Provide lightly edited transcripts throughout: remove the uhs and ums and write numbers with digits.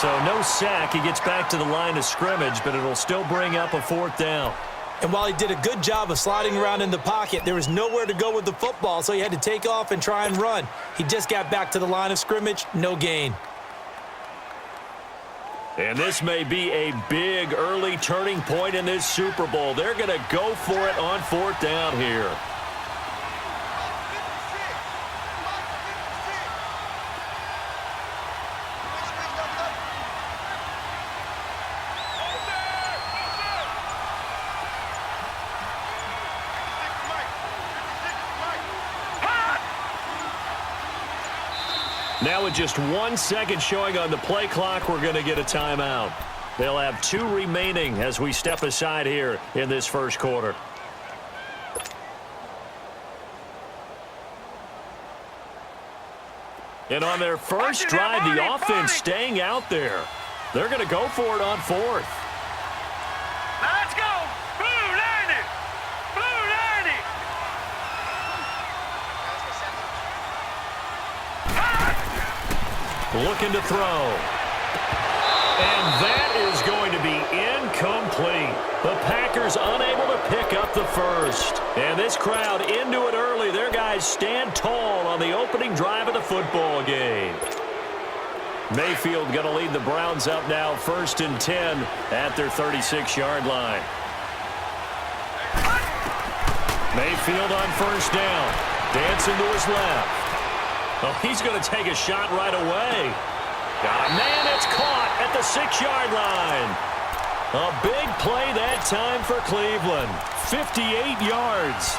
So no sack. He gets back to the line of scrimmage, but it'll still bring up a 4th down. And while he did a good job of sliding around in the pocket, there was nowhere to go with the football, so he had to take off and try and run. He just got back to the line of scrimmage, no gain. And this may be a big early turning point in this Super Bowl. They're going to go for it on 4th down here. Now with just 1 second showing on the play clock, we're going to get a timeout. They'll have 2 remaining as we step aside here in this first quarter. And on their first drive, the offense staying out there. They're going to go for it on 4th. Let's go! Blue 90! Blue 90! Looking to throw. And that is going to be incomplete. The Packers unable to pick up the first. And this crowd into it early. Their guys stand tall on the opening drive of the football game. Mayfield going to lead the Browns up now, 1st and 10 at their 36-yard line. Mayfield on 1st down. Dancing to his left. Oh, he's going to take a shot right away. Got a man, it's caught at the 6-yard line. A big play that time for Cleveland. 58 yards.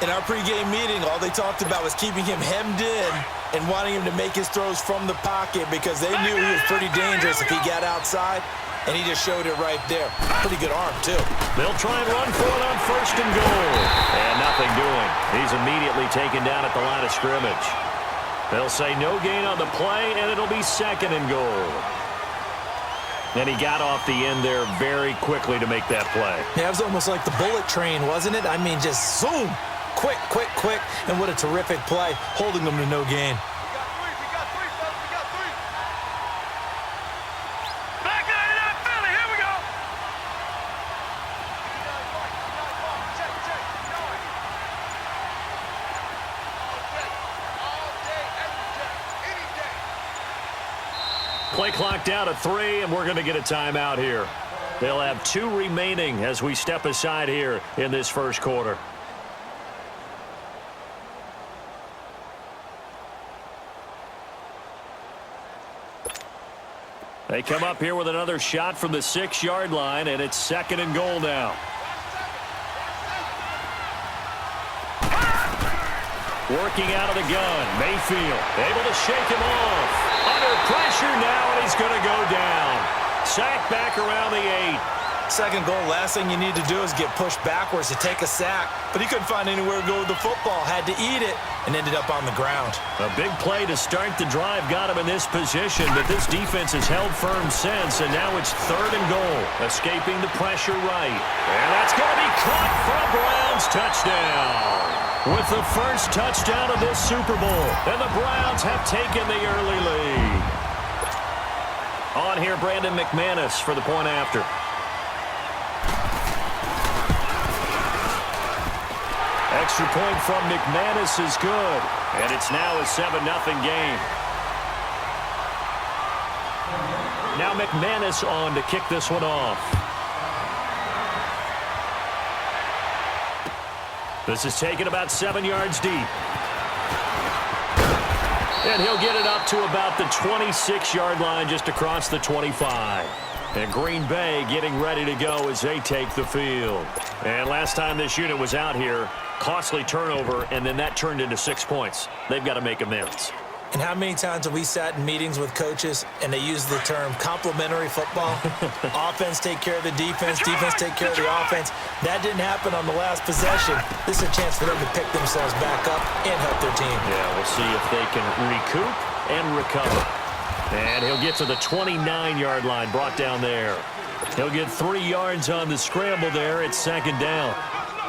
In our pregame meeting, all they talked about was keeping him hemmed in and wanting him to make his throws from the pocket because they knew he was pretty dangerous if he got outside, and he just showed it right there. Pretty good arm, too. They'll try and run for it on 1st and goal. And nothing doing. He's immediately taken down at the line of scrimmage. They'll say no gain on the play, and it'll be 2nd and goal. And he got off the end there very quickly to make that play. Yeah, it was almost like the bullet train, wasn't it? I mean, just zoom. Quick, quick, quick. And what a terrific play, holding them to no gain. We got three, fellas. We got 3. Back line up, Philly. Here we go. Check. All day, every day, any day. Play clock down to 3, and we're going to get a timeout here. They'll have 2 remaining as we step aside here in this first quarter. They come up here with another shot from the 6-yard line, and it's 2nd and goal now. Working out of the gun, Mayfield able to shake him off. Under pressure now, and he's going to go down. Sack back around the 8. 2nd goal, last thing you need to do is get pushed backwards to take a sack. But he couldn't find anywhere to go with the football, had to eat it, and ended up on the ground. A big play to start the drive got him in this position, but this defense has held firm since, and now it's 3rd and goal. Escaping the pressure right. And that's going to be caught for a Browns touchdown. With the first touchdown of this Super Bowl, and the Browns have taken the early lead. On here, Brandon McManus for the point after. Extra point from McManus is good, and it's now a 7-0 game. Now McManus on to kick this one off. This is taken about 7 yards deep. And he'll get it up to about the 26-yard line, just across the 25. And Green Bay getting ready to go as they take the field. And last time this unit was out here, costly turnover, and then that turned into 6 points. They've got to make amends. And how many times have we sat in meetings with coaches and they use the term complementary football? Offense take care of the defense, defense take care of the offense. That didn't happen on the last possession. This is a chance for them to pick themselves back up and help their team. Yeah, we'll see if they can recoup and recover. And he'll get to the 29-yard line, brought down there. He'll get 3 yards on the scramble there. It's 2nd down.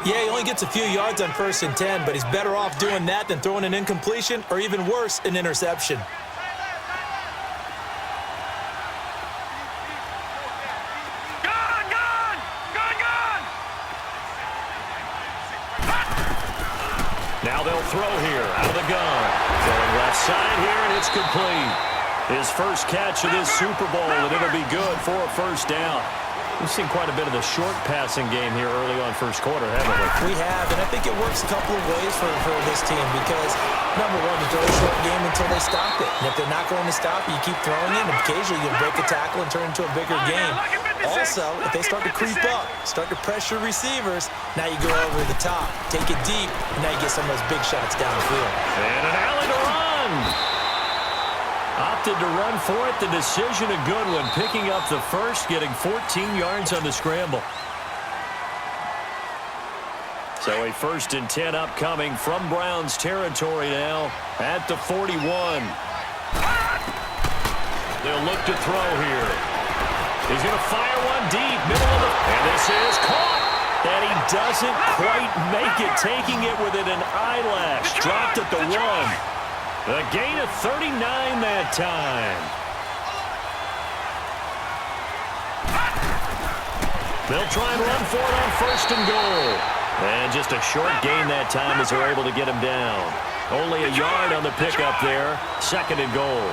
Yeah, he only gets a few yards on 1st and 10, but he's better off doing that than throwing an incompletion or even worse, an interception. they'll throw here out of the gun. Throwing left side here, and it's complete. His first catch of this Super Bowl, and it'll be good for a first down. We've seen quite a bit of the short passing game here early on first quarter, haven't we? We have, and I think it works a couple of ways for this team because, number one, you throw a short game until they stop it. And if they're not going to stop, you keep throwing it, and occasionally you'll break a tackle and turn it into a bigger game. Also, if they start to creep up, start to pressure receivers, now you go over the top, take it deep, and now you get some of those big shots downfield. And an alley to run. Opted to run for it. The decision a good one. Picking up the first, getting 14 yards on the scramble. So a 1st and 10 upcoming from Browns territory now at the 41. They'll look to throw here. He's going to fire one deep, middle of the... And this is caught. And he doesn't quite make it, taking it within an eyelash. Dropped at the 1. A gain of 39 that time. They'll try and run for it on 1st and goal. And just a short gain that time as they're able to get him down. Only a yard on the pickup there. 2nd and goal.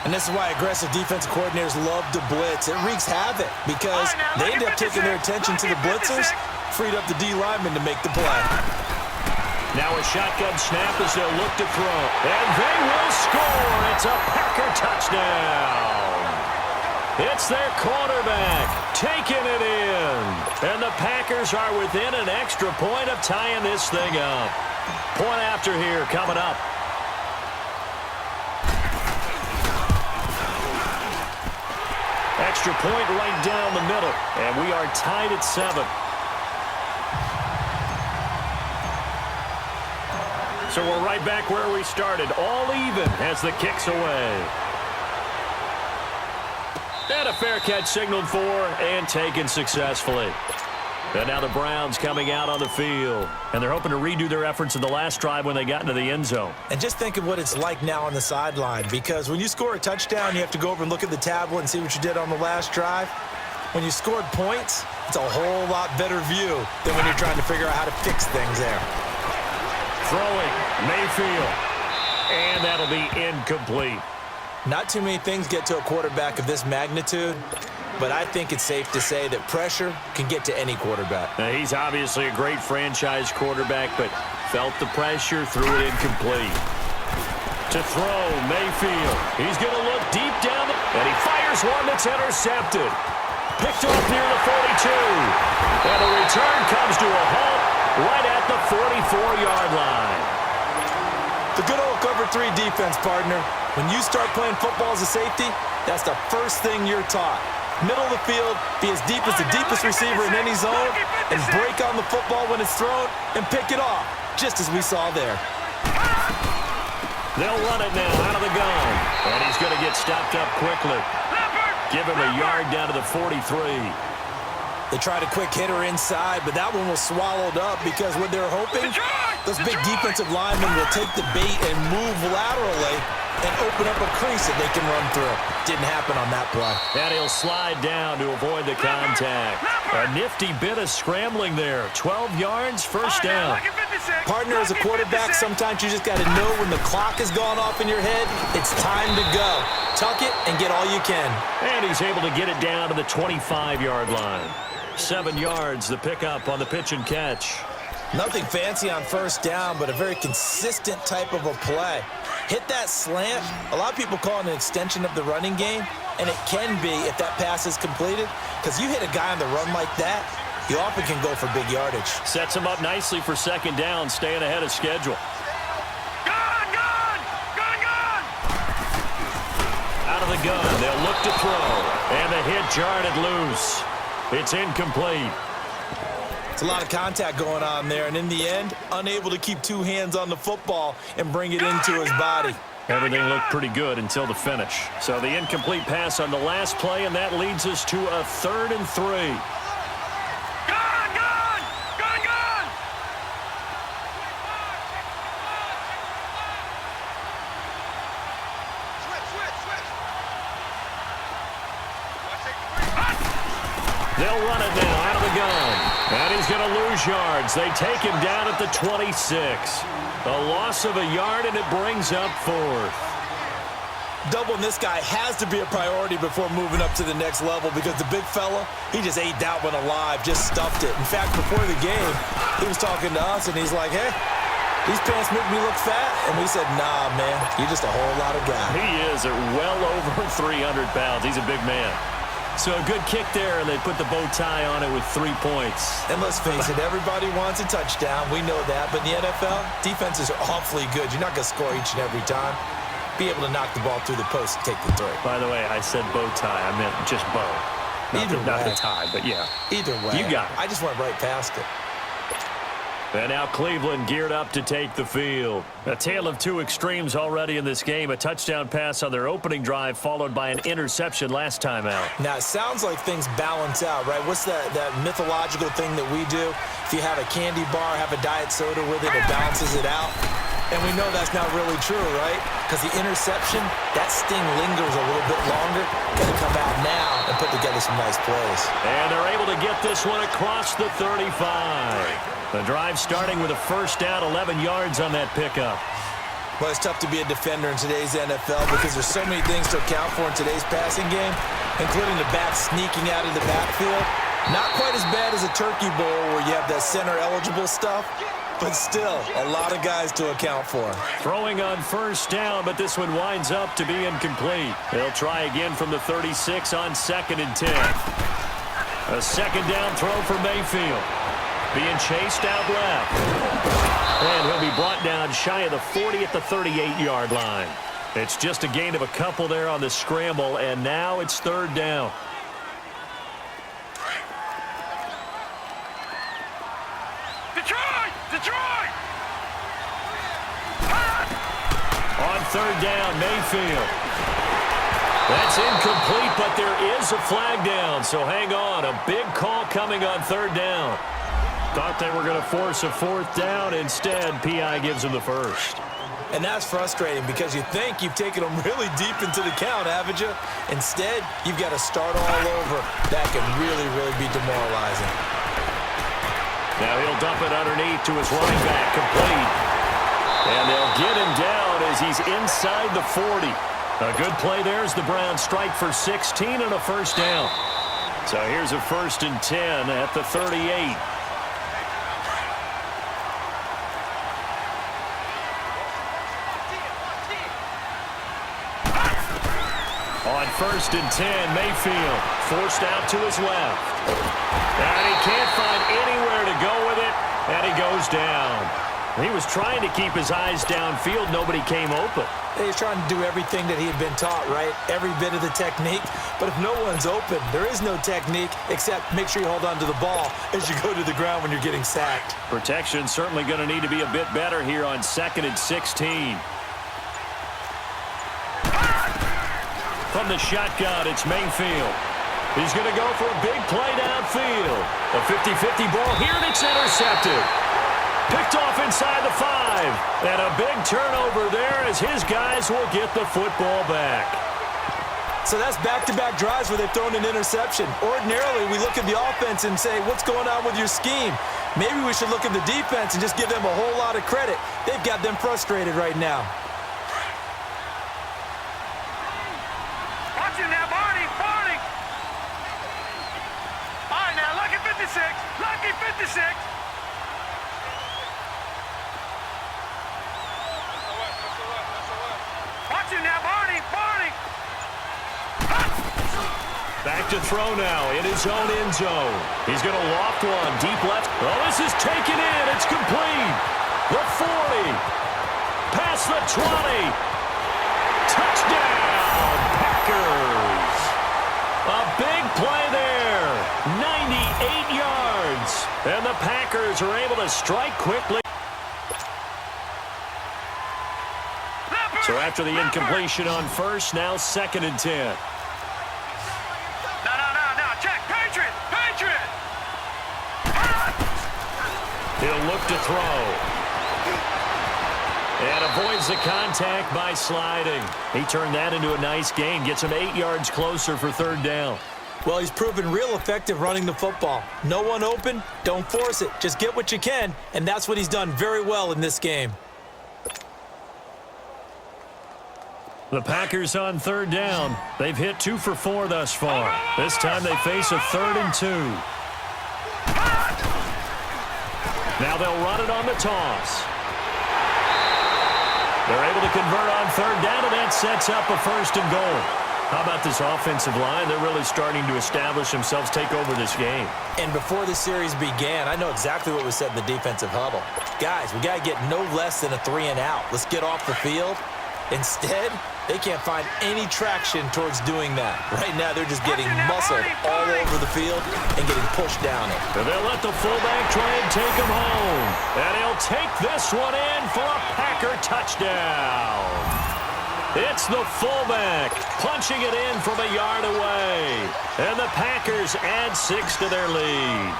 And this is why aggressive defensive coordinators love to blitz. It wreaks havoc because they end up taking their attention to the blitzers, freed up the D lineman to make the play. Now a shotgun snap as they'll look to throw. And they will score. It's a Packer touchdown. It's their quarterback taking it in. And the Packers are within an extra point of tying this thing up. Point after here coming up. Extra point right down the middle. And we are tied at 7. So we're right back where we started, all even as the kick's away. And a fair catch signaled for and taken successfully. And now the Browns coming out on the field. And they're hoping to redo their efforts in the last drive when they got into the end zone. And just think of what it's like now on the sideline, because when you score a touchdown, you have to go over and look at the tablet and see what you did on the last drive. When you scored points, it's a whole lot better view than when you're trying to figure out how to fix things there. Throwing, Mayfield. And that'll be incomplete. Not too many things get to a quarterback of this magnitude, but I think it's safe to say that pressure can get to any quarterback. Now, he's obviously a great franchise quarterback, but felt the pressure, threw it incomplete. To throw, Mayfield. He's going to look deep down, and he fires one that's intercepted. Picked off near the 42. And the return comes to a halt right at the 44-yard line. The good old cover 3 defense, partner. When you start playing football as a safety, that's the first thing you're taught. Middle of the field, be as deep as the deepest receiver in any zone, and break on the football when it's thrown and pick it off, just as we saw there. They'll run it now out of the gun. And he's going to get stopped up quickly. Give him a yard down to the 43. They tried a quick hitter inside, but that one was swallowed up because what they're hoping, those big defensive linemen will take the bait and move laterally and open up a crease that they can run through. Didn't happen on that play. And he'll slide down to avoid the contact. A nifty bit of scrambling there. 12 yards, first down. Partner, as a quarterback, sometimes you just got to know when the clock has gone off in your head, it's time to go. Tuck it and get all you can. And he's able to get it down to the 25-yard line. 7 yards, the pickup on the pitch and catch. Nothing fancy on first down, but a very consistent type of a play. Hit that slant. A lot of people call it an extension of the running game, and it can be if that pass is completed, because you hit a guy on the run like that, you often can go for big yardage. Sets him up nicely for second down, staying ahead of schedule. Gun! Out of the gun, they'll look to throw, and the hit jarred it loose. It's incomplete. It's a lot of contact going on there, and in the end, unable to keep 2 hands on the football and bring it into his body. Everything looked pretty good until the finish. So the incomplete pass on the last play, and that leads us to a 3rd and 3. Gun! Switch! They'll run it now out of the gun. And he's going to lose yards. They take him down at the 26. A loss of a yard, and it brings up fourth. Doubling this guy has to be a priority before moving up to the next level because the big fella, he just ate that one alive, just stuffed it. In fact, before the game, he was talking to us, and he's like, hey, these pants make me look fat. And we said, nah, man, you're just a whole lot of guy. He is at well over 300 pounds. He's a big man. So a good kick there, and they put the bow tie on it with 3 points. And let's face it, everybody wants a touchdown. We know that. But in the NFL, defenses are awfully good. You're not going to score each and every time. Be able to knock the ball through the post and take the throw. By the way, I said bow tie. I meant just bow. Not the tie, but yeah. Either way. You got it. I just went right past it. And now Cleveland geared up to take the field. A tale of two extremes already in this game. A touchdown pass on their opening drive followed by an interception last time out. Now, it sounds like things balance out, right? What's that mythological thing that we do? If you have a candy bar, have a diet soda with it, it balances it out. And we know that's not really true, right? Because the interception, that sting lingers a little bit longer. Got to come out now and put together some nice plays. And they're able to get this one across the 35. The drive starting with a first down, 11 yards on that pickup. Well, it's tough to be a defender in today's NFL because there's so many things to account for in today's passing game, including the back sneaking out of the backfield. Not quite as bad as a turkey bowl where you have that center-eligible stuff, but still a lot of guys to account for. Throwing on first down, but this one winds up to be incomplete. They'll try again from the 36 on 2nd and 10. A second down throw for Mayfield. Being chased out left. And he'll be brought down shy of the 40 at the 38-yard line. It's just a gain of a couple there on the scramble, and now it's 3rd down. Detroit! On 3rd down, Mayfield. That's incomplete, but there is a flag down, so hang on. A big call coming on 3rd down. Thought they were going to force a 4th down. Instead, P.I. gives them the first. And that's frustrating because you think you've taken them really deep into the count, haven't you? Instead, you've got to start all over. That can really, really be demoralizing. Now he'll dump it underneath to his running back, complete. And they'll get him down as he's inside the 40. A good play there as the Browns strike for 16 and a first down. So here's a 1st and 10 at the 38. On 1st and 10, Mayfield forced out to his left. And he can't find anywhere to go with it, and he goes down. He was trying to keep his eyes downfield. Nobody came open. He's trying to do everything that he had been taught, right? Every bit of the technique. But if no one's open, there is no technique except make sure you hold on to the ball as you go to the ground when you're getting sacked. Protection's certainly going to need to be a bit better here on 2nd and 16. From the shotgun, it's Mayfield. He's going to go for a big play downfield. A 50-50 ball here, and it's intercepted. Picked off inside the 5. And a big turnover there as his guys will get the football back. So that's back-to-back drives where they've thrown an interception. Ordinarily, we look at the offense and say, what's going on with your scheme? Maybe we should look at the defense and just give them a whole lot of credit. They've got them frustrated right now. Watch it now, Barney! All right, now, lucky 56! Lucky 56! Watch it now, Barney! Back to throw now in his own end zone. He's going to loft one deep left. Oh, this is taken in. It's complete. The 40. Past the 20. Touchdown, Packers. A big play there. 98 yards. And the Packers are able to strike quickly. So after the incompletion on first, now 2nd and 10. No, check, Patriot! He'll look to throw. And avoids the contact by sliding. He turned that into a nice gain. Gets him 8 yards closer for 3rd down. Well, he's proven real effective running the football. No one open, don't force it. Just get what you can, and that's what he's done very well in this game. The Packers on third down. They've hit 2 for 4 thus far. This time they face a 3rd and 2. Now they'll run it on the toss. They're able to convert on third down, and that sets up a 1st and goal. How about this offensive line? They're really starting to establish themselves, take over this game. And before the series began, I know exactly what was said in the defensive huddle. Guys, we got to get no less than a 3 and out. Let's get off the field. Instead, they can't find any traction towards doing that. Right now, they're just getting muscled all over the field and getting pushed down it. And they'll let the fullback try and take him home. And he'll take this one in for a Packer touchdown. It's the fullback punching it in from a yard away. And the Packers add 6 to their lead.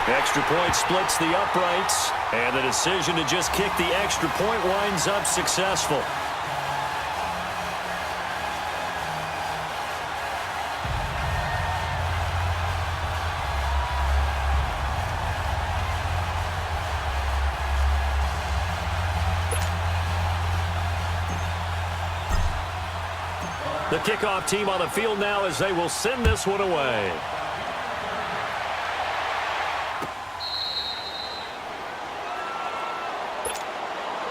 Extra point splits the uprights, and the decision to just kick the extra point winds up successful. The kickoff team on the field now as they will send this one away.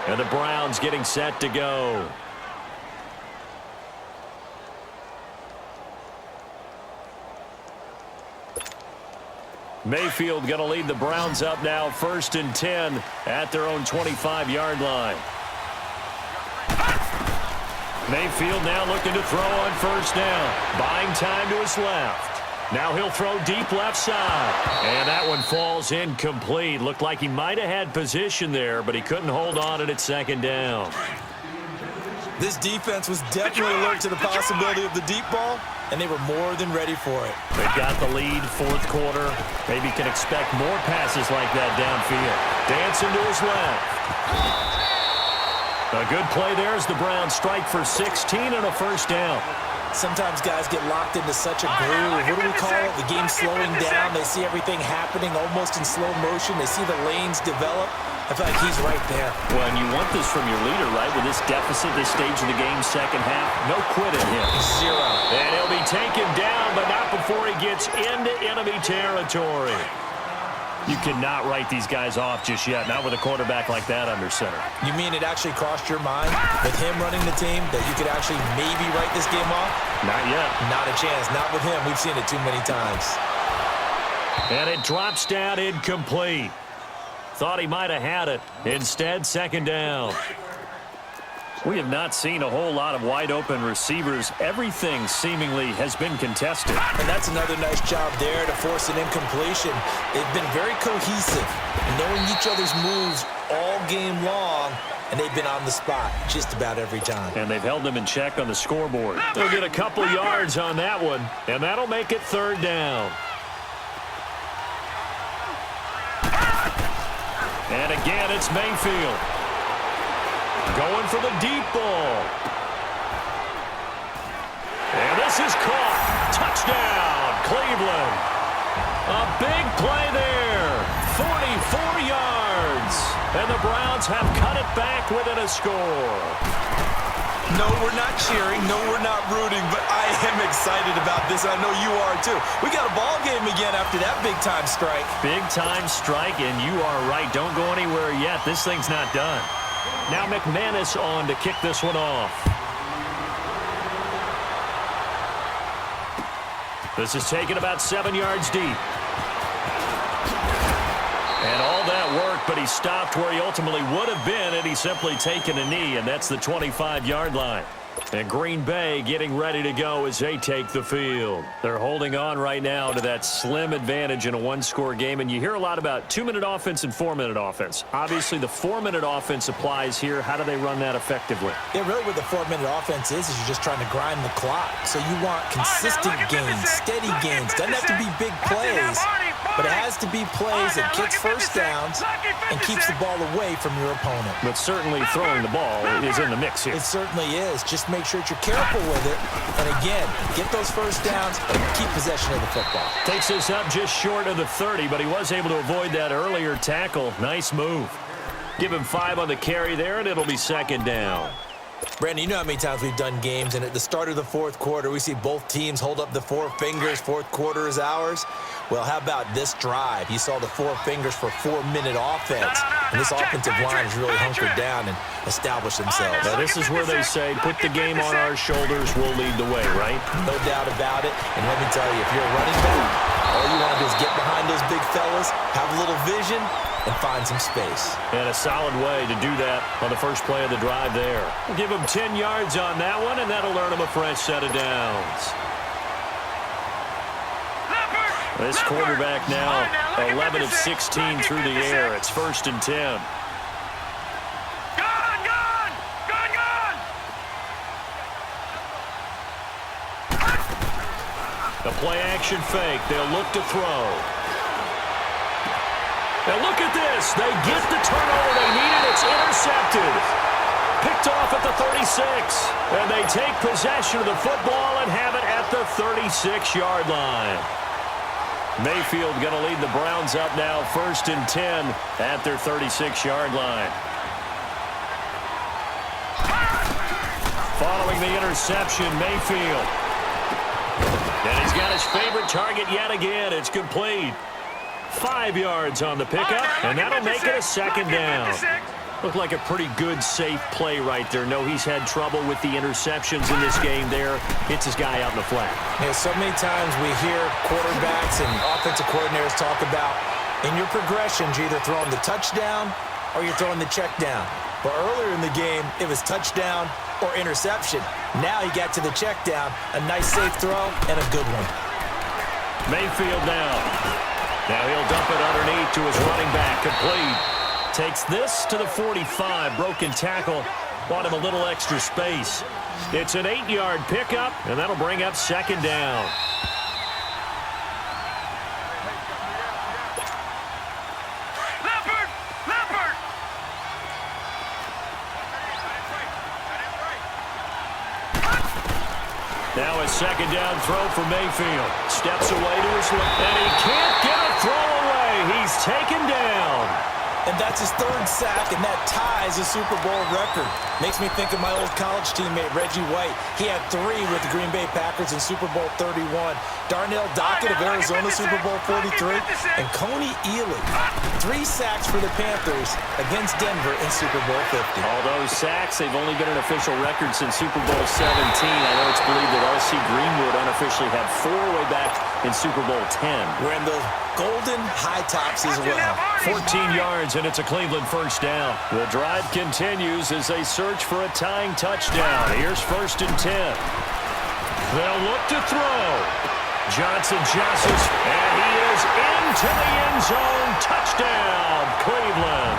And the Browns getting set to go. Mayfield going to lead the Browns up now, 1st and 10 at their own 25-yard line. Mayfield now looking to throw on 1st down. Buying time to his left. Now he'll throw deep left side. And that one falls incomplete. Looked like he might have had position there, but he couldn't hold on at 2nd down. This defense was definitely alert to the possibility of the deep ball, and they were more than ready for it. They've got the lead, 4th quarter. Maybe can expect more passes like that downfield. Dancing to his left. A good play there as the Browns strike for 16 and a 1st down. Sometimes guys get locked into such a groove. What do we call it? The game slowing down. They see everything happening almost in slow motion. They see the lanes develop. I feel like he's right there. Well, and you want this from your leader, right? With this deficit, this stage of the game, 2nd half, no quit in him. 0. And he'll be taken down, but not before he gets into enemy territory. You cannot write these guys off just yet, not with a quarterback like that under center. You mean it actually crossed your mind with him running the team that you could actually maybe write this game off? Not yet. Not a chance. Not with him. We've seen it too many times. And it drops down incomplete. Thought he might have had it. Instead, 2nd down. We have not seen a whole lot of wide-open receivers. Everything seemingly has been contested. And that's another nice job there to force an incompletion. They've been very cohesive, knowing each other's moves all game long, and they've been on the spot just about every time. And they've held them in check on the scoreboard. They'll get a couple yards on that one, and that'll make it 3rd down. And again, it's Mayfield. Going for the deep ball. And this is caught. Touchdown, Cleveland. A big play there. 44 yards. And the Browns have cut it back within a score. No, we're not cheering. No, we're not rooting. But I am excited about this. I know you are, too. We got a ball game again after that big-time strike. Big-time strike, and you are right. Don't go anywhere yet. This thing's not done. Now McManus on to kick this one off. This is taken about 7 yards deep. And all that work, but he stopped where he ultimately would have been had he simply taken a knee, and that's the 25-yard line. And Green Bay getting ready to go as they take the field. They're holding on right now to that slim advantage in a one-score game. And you hear a lot about 2-minute offense and 4-minute offense. Obviously, the 4-minute offense applies here. How do they run that effectively? Yeah, really what the 4-minute offense is you're just trying to grind the clock. So you want consistent gains, steady gains. Doesn't have to be big plays, but it has to be plays that gets 1st downs and keeps the ball away from your opponent. But certainly throwing the ball is in the mix here. It certainly is. Just make sure that you're careful with it. And again, get those 1st downs and keep possession of the football. Takes us up just short of the 30, but he was able to avoid that earlier tackle. Nice move. Give him 5 on the carry there, and it'll be second down. Brandon, you know how many times we've done games, and at the start of the fourth quarter, we see both teams hold up the 4 fingers, fourth quarter is ours. Well, how about this drive? You saw the 4 fingers for 4-minute offense, and this offensive line has really hunkered down and established themselves. Now, this is where they say, put the game on our shoulders, we'll lead the way, right? No doubt about it, and let me tell you, if you're a running back, all you want to do is get behind those big fellas, have a little vision, and find some space. And a solid way to do that on the first play of the drive there. We'll give him 10 yards on that one, and that'll earn him a fresh set of downs. This quarterback now 11 of 16 through the air. It's 1st and 10. The play-action fake. They'll look to throw. Now look at this. They get the turnover they needed. It's intercepted. Picked off at the 36. And they take possession of the football and have it at the 36-yard line. Mayfield going to lead the Browns up now 1st and 10 at their 36-yard line. Following the interception, Mayfield. And he's got his favorite target yet again. It's complete. 5 yards on the pickup, and that'll make it a second down. Looked like a pretty good, safe play right there. No, he's had trouble with the interceptions in this game there. Hits his guy out in the flat. Yeah, so many times we hear quarterbacks and offensive coordinators talk about in your progressions, you're either throwing the touchdown or you're throwing the check down. But earlier in the game, it was touchdown or interception. Now he got to the check down, a nice safe throw, and a good one. Mayfield now. Now he'll dump it underneath to his running back, complete. Takes this to the 45, broken tackle. Bought him a little extra space. It's an 8-yard pickup, and that'll bring up second down. Now a second down throw for Mayfield. Steps away to his left, and he can't get a throw away. He's taken down. And that's his 3rd sack, and that ties a Super Bowl record. Makes me think of my old college teammate, Reggie White. He had 3 with the Green Bay Packers in Super Bowl 31. Darnell Dockett of Arizona, Super Bowl 43. And Coney Ealy, 3 sacks for the Panthers against Denver in Super Bowl 50. All those sacks, they've only been an official record since Super Bowl 17. I know it's believed that L.C. Greenwood unofficially had 4 way back in Super Bowl 10. We're in the golden high tops as well. 14 yards, and it's a Cleveland first down. The drive continues as they search for a tying touchdown. Here's 1st and 10. They'll look to throw. Johnson josses, and he is into the end zone. Touchdown, Cleveland.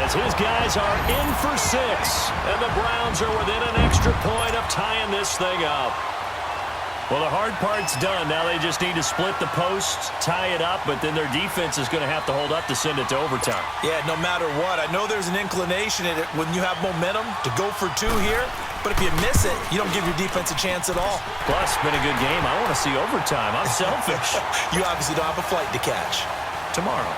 As his guys are in for 6, and the Browns are within an extra point of tying this thing up. Well, the hard part's done. Now they just need to split the posts, tie it up, but then their defense is going to have to hold up to send it to overtime. Yeah, no matter what. I know there's an inclination in it when you have momentum to go for 2 here, but if you miss it, you don't give your defense a chance at all. Plus, it's been a good game. I want to see overtime. I'm selfish. You obviously don't have a flight to catch. Tomorrow.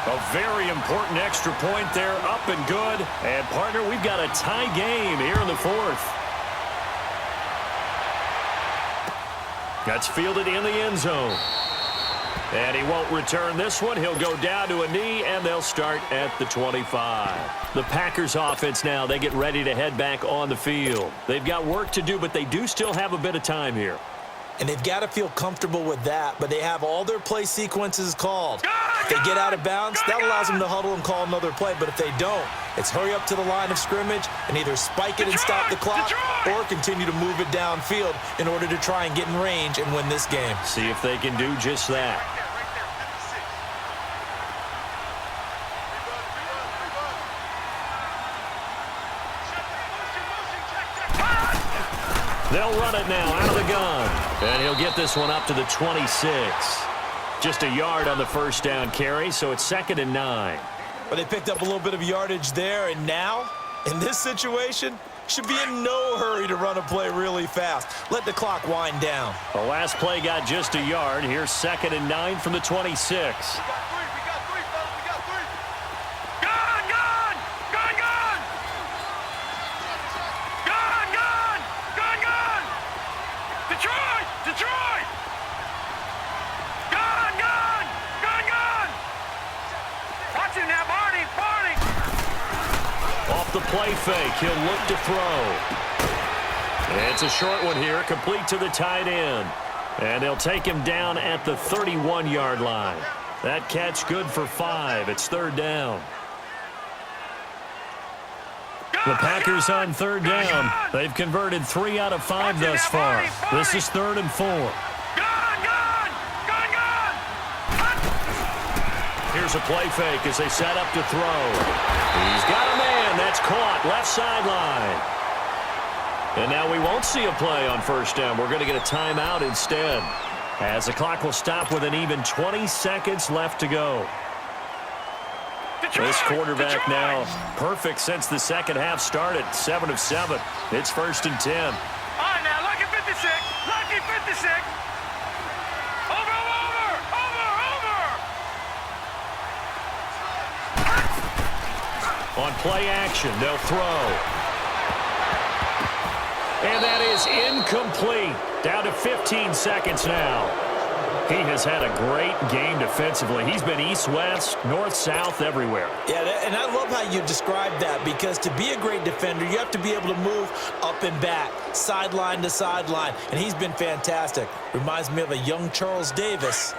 A very important extra point there, up and good. And, partner, we've got a tie game here in the 4th. That's fielded in the end zone. And he won't return this one. He'll go down to a knee, and they'll start at the 25. The Packers offense now, they get ready to head back on the field. They've got work to do, but they do still have a bit of time here. And they've got to feel comfortable with that, but they have all their play sequences called. If they get out of bounds, that allows them to huddle and call another play, but if they don't, it's hurry up to the line of scrimmage and either spike it and stop the clock or continue to move it downfield in order to try and get in range and win this game. See if they can do just that. They'll run it now out of the gun. And he'll get this one up to the 26. Just a yard on the first down carry, so it's 2nd and 9. But they picked up a little bit of yardage there, and now, in this situation, should be in no hurry to run a play really fast. Let the clock wind down. The last play got just a yard. Here's 2nd and 9 from the 26. play fake. He'll look to throw. It's a short one here, complete to the tight end. And they'll take him down at the 31-yard line. That catch good for 5. It's third down. The Packers on third down. They've converted 3 out of 5 thus far. This is 3rd and 4. Here's a play fake as they set up to throw. He's got a man. That's caught. Left sideline. And now we won't see a play on first down. We're going to get a timeout instead, as the clock will stop with an even 20 seconds left to go. This quarterback now perfect since the second half started. 7 of 7. It's 1st and 10. All right, now, lucky 56. Lucky 56. Over. On play action, they'll throw. And that is incomplete. Down to 15 seconds now. He has had a great game defensively. He's been east-west, north-south, everywhere. Yeah, and I love how you describe that, because to be a great defender, you have to be able to move up and back, sideline to sideline, and he's been fantastic. Reminds me of a young Charles Davis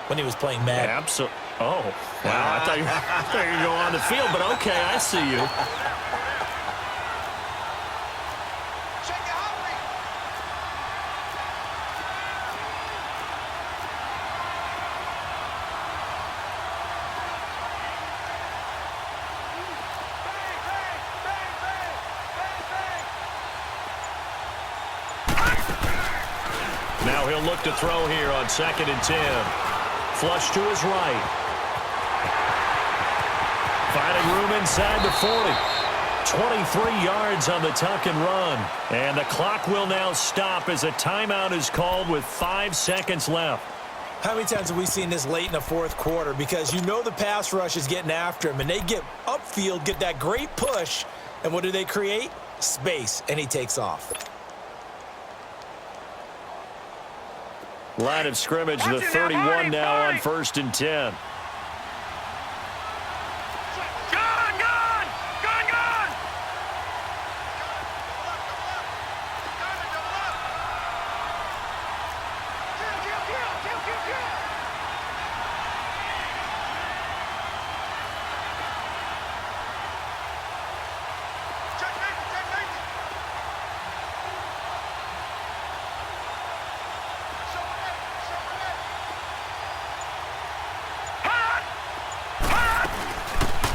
when he was playing Madden. Absolutely. Oh, wow. I thought you were going to go on the field, but okay, I see you. Now he'll look to throw here on 2nd and 10. Flush to his right. Finding room inside the 40. 23 yards on the tuck and run. And the clock will now stop as a timeout is called with 5 seconds left. How many times have we seen this late in the fourth quarter? Because you know the pass rush is getting after him, and they get upfield, get that great push, and what do they create? Space, and he takes off. Line of scrimmage, the 31 now on 1st and 10.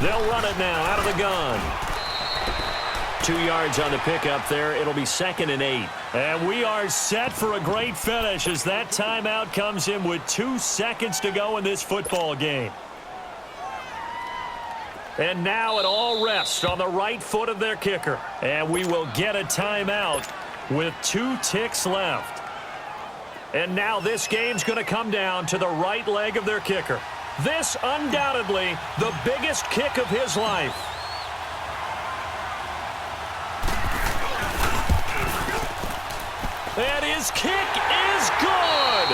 They'll run it now out of the gun. 2 yards on the pickup there. It'll be 2nd and 8. And we are set for a great finish as that timeout comes in with 2 seconds to go in this football game. And now it all rests on the right foot of their kicker. And we will get a timeout with 2 ticks left. And now this game's going to come down to the right leg of their kicker. This, undoubtedly, the biggest kick of his life. And his kick is good.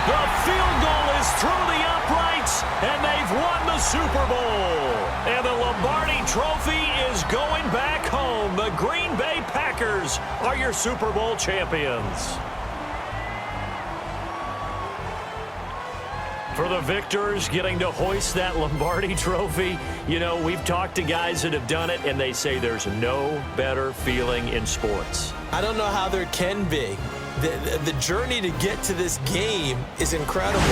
The field goal is through the uprights, and they've won the Super Bowl. And the Lombardi Trophy is going back home. The Green Bay Packers are your Super Bowl champions. For the victors getting to hoist that Lombardi Trophy, you know, we've talked to guys that have done it, and they say there's no better feeling in sports. I don't know how there can be. The journey to get to this game is incredible.